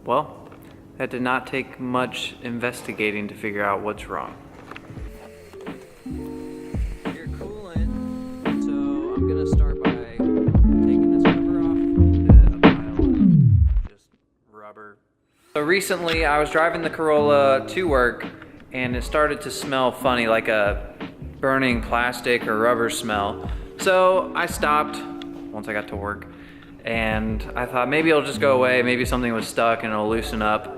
Well, that did not take much investigating to figure out what's wrong. You're coolant, so I'm gonna start by taking this cover off. A pile of just rubber. So recently I was driving the Corolla to work and it started to smell funny, like a burning plastic or rubber smell. So I stopped once I got to work and I thought maybe it'll just go away, maybe something was stuck and it'll loosen up.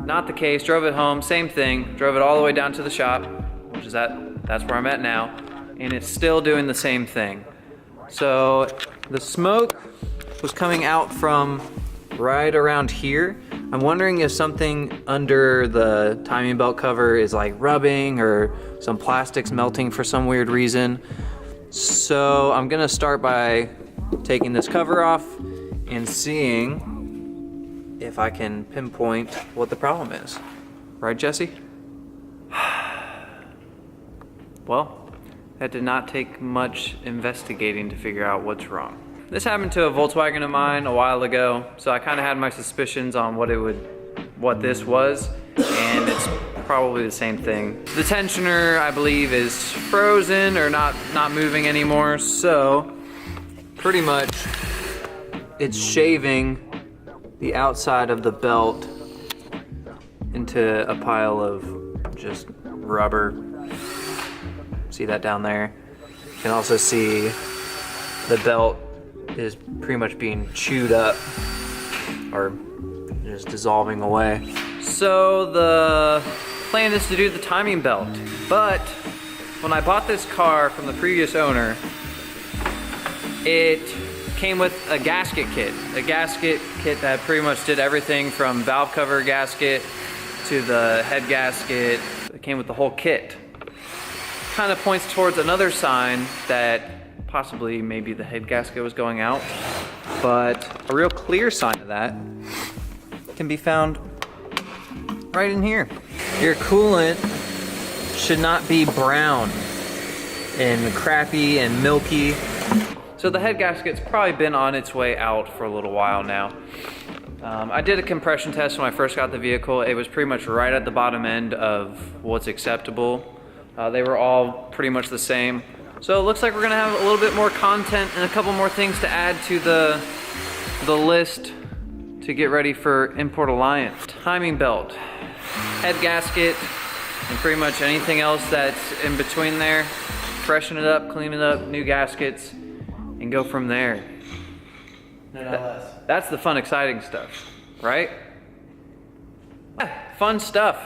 Not the case. Drove it home, same thing. Drove it all the way down to the shop, which is that's where I'm at now, and it's still doing the same thing. So the smoke was coming out from right around here. I'm wondering if something under the timing belt cover is like rubbing or some plastic's melting for some weird reason. So I'm gonna start by taking this cover off and seeing if I can pinpoint what the problem is. Right, Jesse? Well, that did not take much investigating to figure out what's wrong. This happened to a Volkswagen of mine a while ago, so I kind of had my suspicions on what this was, and it's probably the same thing. The tensioner, I believe, is frozen or not moving anymore, so pretty much it's shaving the outside of the belt into a pile of just rubber. See that down there? You can also see the belt is pretty much being chewed up or just dissolving away. So the plan is to do the timing belt, but when I bought this car from the previous owner, it came with a gasket kit that pretty much did everything from valve cover gasket to the head gasket. It came with the whole kit. Kind of points towards another sign that possibly maybe the head gasket was going out, but a real clear sign of that can be found right in here. Your coolant should not be brown and crappy and milky. So the head gasket's probably been on its way out for a little while now. I did a compression test when I first got the vehicle. It was pretty much right at the bottom end of what's acceptable. They were all pretty much the same. So it looks like we're gonna have a little bit more content and a couple more things to add to the list to get ready for Import Alliance. Timing belt, head gasket, and pretty much anything else that's in between there. Freshen it up, clean it up, new gaskets, and go from there. No less. That's the fun, exciting stuff, right? Fun stuff.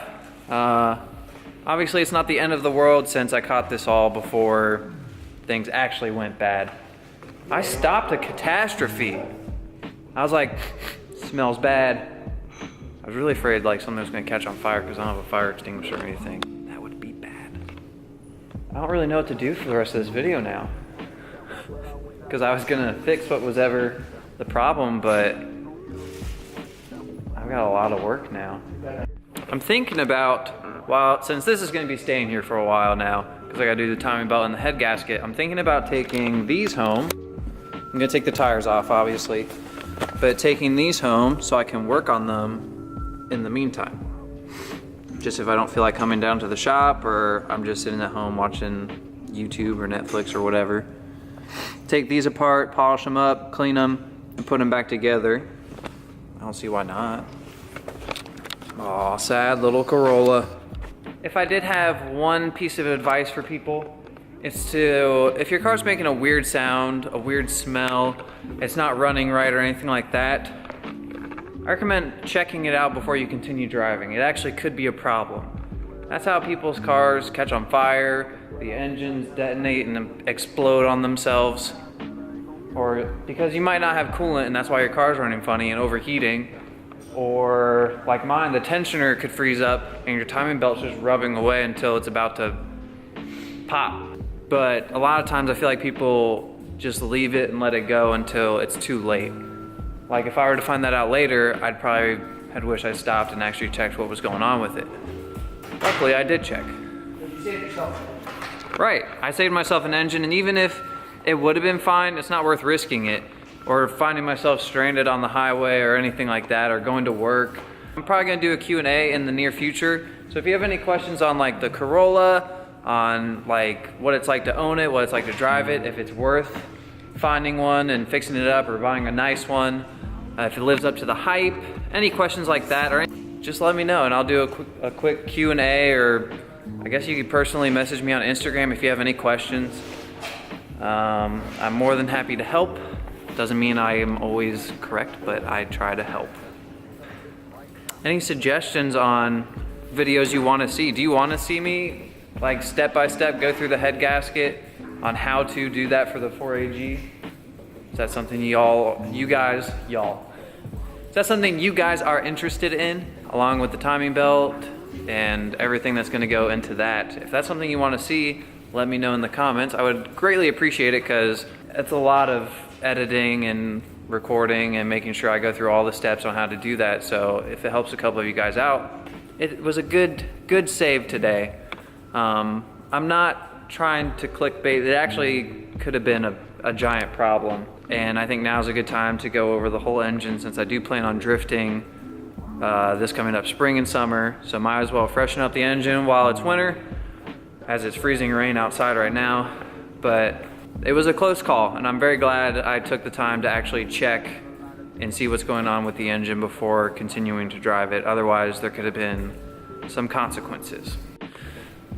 Obviously, it's not the end of the world since I caught this all before things actually went bad. I stopped a catastrophe. I was like, smells bad. I was really afraid like something was gonna catch on fire because I don't have a fire extinguisher or anything. That would be bad. I don't really know what to do for the rest of this video now, because I was gonna fix what was ever the problem, but I've got a lot of work now. I'm thinking about, well, since this is gonna be staying here for a while now, because I gotta do the timing belt and the head gasket, I'm thinking about taking these home. I'm gonna take the tires off, obviously, but taking these home so I can work on them in the meantime. Just if I don't feel like coming down to the shop, or I'm just sitting at home watching YouTube or Netflix or whatever. Take these apart, polish them up, clean them, and put them back together. I don't see why not. Aw, sad little Corolla. If I did have one piece of advice for people, it's to, if your car's making a weird sound, a weird smell, it's not running right or anything like that, I recommend checking it out before you continue driving. It actually could be a problem. That's how people's cars catch on fire, the engines detonate and explode on themselves. Or because you might not have coolant and that's why your car's running funny and overheating. Or like mine, the tensioner could freeze up and your timing belt's just rubbing away until it's about to pop. But a lot of times I feel like people just leave it and let it go until it's too late. Like if I were to find that out later, I'd probably had wished I stopped and actually checked what was going on with it. Luckily, I did check. You saved yourself. Right, I saved myself an engine, and even if it would have been fine, it's not worth risking it. Or finding myself stranded on the highway or anything like that, or going to work. I'm probably gonna do a Q&A in the near future. So if you have any questions on like the Corolla, on like what it's like to own it, what it's like to drive it, if it's worth finding one and fixing it up or buying a nice one, if it lives up to the hype, any questions like that, or just let me know and I'll do a quick Q&A, or I guess you could personally message me on Instagram if you have any questions. I'm more than happy to help. Doesn't mean I am always correct, but I try to help. Any suggestions on videos you want to see? Do you want to see me like step by step go through the head gasket on how to do that for the 4AG? Is that something you guys are interested in, along with the timing belt and everything that's going to go into that? If that's something you want to see, let me know in the comments. I would greatly appreciate it, because it's a lot of editing and recording and making sure I go through all the steps on how to do that. So if it helps a couple of you guys out, it was a good save today. I'm not trying to clickbait. It actually could have been a giant problem, and I think now's a good time to go over the whole engine, since I do plan on drifting this coming up spring and summer. So might as well freshen up the engine while it's winter, as it's freezing rain outside right now. But it was a close call, and I'm very glad I took the time to actually check and see what's going on with the engine before continuing to drive it. Otherwise, there could have been some consequences.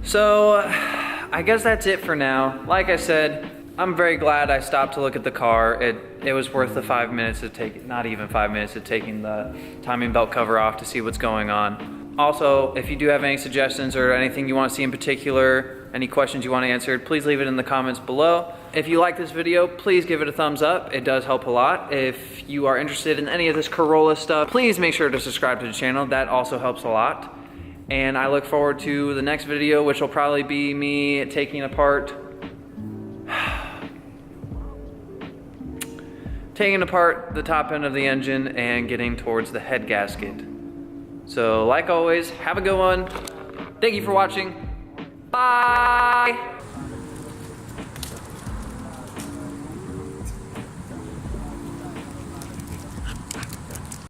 So I guess that's it for now. Like I said, I'm very glad I stopped to look at the car. It was worth the 5 minutes of taking, not even 5 minutes of taking the timing belt cover off to see what's going on. Also, if you do have any suggestions or anything you want to see in particular, any questions you want answered, please leave it in the comments below. If you like this video, please give it a thumbs up. It does help a lot. If you are interested in any of this Corolla stuff, please make sure to subscribe to the channel. That also helps a lot. And I look forward to the next video, which will probably be me taking apart the top end of the engine and getting towards the head gasket. So like always, have a good one. Thank you for watching. Bye.